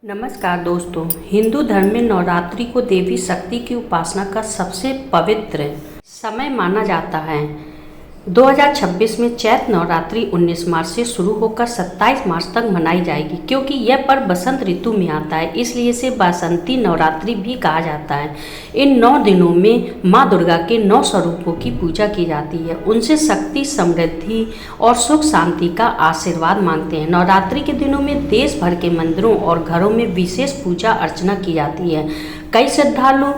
नमस्कार दोस्तों, हिंदू धर्म में नवरात्रि को देवी शक्ति की उपासना का सबसे पवित्र समय माना जाता है। 2026 में चैत्र नवरात्रि 19 मार्च से शुरू होकर 27 मार्च तक मनाई जाएगी। क्योंकि यह पर्व बसंत ऋतु में आता है, इसलिए इसे बसंती नवरात्रि भी कहा जाता है। इन 9 दिनों में माँ दुर्गा के 9 स्वरूपों की पूजा की जाती है। उनसे शक्ति, समृद्धि और सुख शांति का आशीर्वाद मांगते हैं। नवरात्रि के दिनों में देश भर के मंदिरों और घरों में विशेष पूजा अर्चना की जाती है। कई श्रद्धालु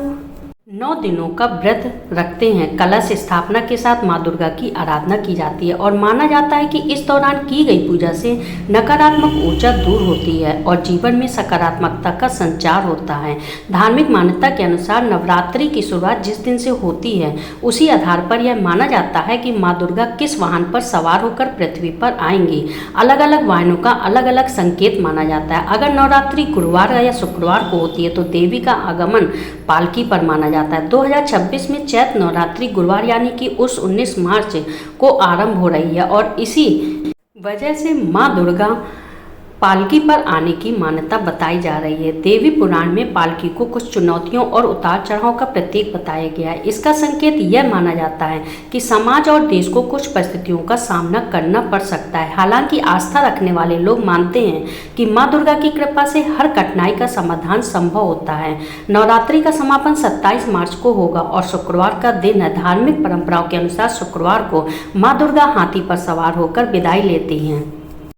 9 दिनों का व्रत रखते हैं। कलश स्थापना के साथ माँ दुर्गा की आराधना की जाती है और माना जाता है कि इस दौरान की गई पूजा से नकारात्मक ऊर्जा दूर होती है और जीवन में सकारात्मकता का संचार होता है। धार्मिक मान्यता के अनुसार नवरात्रि की शुरुआत जिस दिन से होती है, उसी आधार पर यह माना जाता है कि माँ दुर्गा किस वाहन पर सवार होकर पृथ्वी पर आएंगी। अलग अलग वाहनों का अलग अलग संकेत माना जाता है। अगर नवरात्रि गुरुवार या शुक्रवार को होती है तो देवी का आगमन पालकी पर माना जाता है। 2026 में चैत्र नवरात्रि गुरुवार यानी कि उस 19 मार्च को आरंभ हो रही है और इसी वजह से माँ दुर्गा पालकी पर आने की मान्यता बताई जा रही है। देवी पुराण में पालकी को कुछ चुनौतियों और उतार चढ़ाव का प्रतीक बताया गया है। इसका संकेत यह माना जाता है कि समाज और देश को कुछ परिस्थितियों का सामना करना पड़ सकता है। हालांकि आस्था रखने वाले लोग मानते हैं कि माँ दुर्गा की कृपा से हर कठिनाई का समाधान संभव होता है। नवरात्रि का समापन 27 मार्च को होगा और शुक्रवार का दिन है। धार्मिक परंपराओं के अनुसार शुक्रवार को माँ दुर्गा हाथी पर सवार होकर विदाई लेती हैं।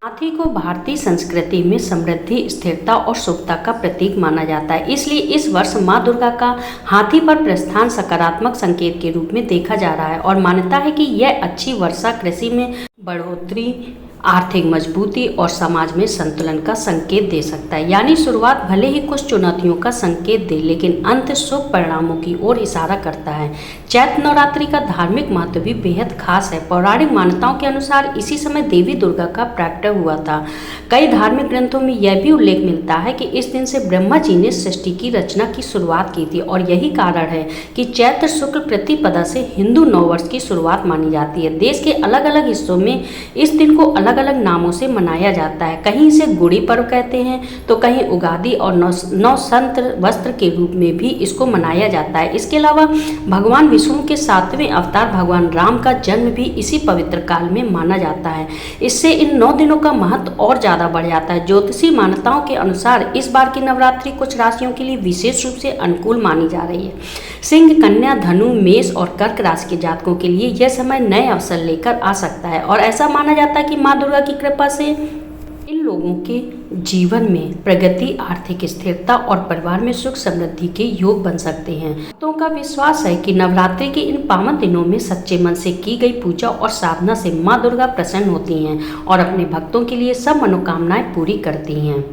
हाथी को भारतीय संस्कृति में समृद्धि, स्थिरता और शुभता का प्रतीक माना जाता है। इसलिए इस वर्ष माँ दुर्गा का हाथी पर प्रस्थान सकारात्मक संकेत के रूप में देखा जा रहा है और मान्यता है कि यह अच्छी वर्षा, कृषि में बढ़ोतरी, आर्थिक मजबूती और समाज में संतुलन का संकेत दे सकता है। यानी शुरुआत भले ही कुछ चुनौतियों का संकेत दे, लेकिन अंत शुभ परिणामों की ओर इशारा करता है। चैत्र नवरात्रि का धार्मिक महत्व भी बेहद खास है। पौराणिक मान्यताओं के अनुसार इसी समय देवी दुर्गा का प्रकट हुआ था। कई धार्मिक ग्रंथों में यह भी उल्लेख मिलता है कि इस दिन से ब्रह्मा जी ने सृष्टि की रचना की शुरुआत की थी और यही कारण है कि चैत्र शुक्ल प्रतिपदा से हिंदू नववर्ष की शुरुआत मानी जाती है। देश के अलग अलग हिस्सों में इस दिन को अलग अलग नामों से मनाया जाता है। कहीं इसे गुड़ी पर्व कहते हैं तो कहीं उगादि और नवसंत वस्त्र के रूप में भी इसको मनाया जाता है। इसके अलावा भगवान विष्णु के 7वें अवतार भगवान राम का जन्म भी इसी पवित्र काल में माना जाता है। इससे इन 9 दिनों का महत्व और ज्यादा बढ़ जाता है। ज्योतिषी मान्यताओं के अनुसार इस बार की नवरात्रि कुछ राशियों के लिए विशेष रूप से अनुकूल मानी जा रही है। सिंह, कन्या, धनु, मेष और कर्क राशि के जातकों के लिए यह समय नए अवसर लेकर आ सकता है और ऐसा माना जाता है कि माँ दुर्गा की कृपा से इन लोगों के जीवन में प्रगति, आर्थिक स्थिरता और परिवार में सुख समृद्धि के योग बन सकते हैं। भक्तों का विश्वास है कि नवरात्रि के इन पावन दिनों में सच्चे मन से की गई पूजा और साधना से माँ दुर्गा प्रसन्न होती हैं और अपने भक्तों के लिए सब मनोकामनाएं पूरी करती हैं।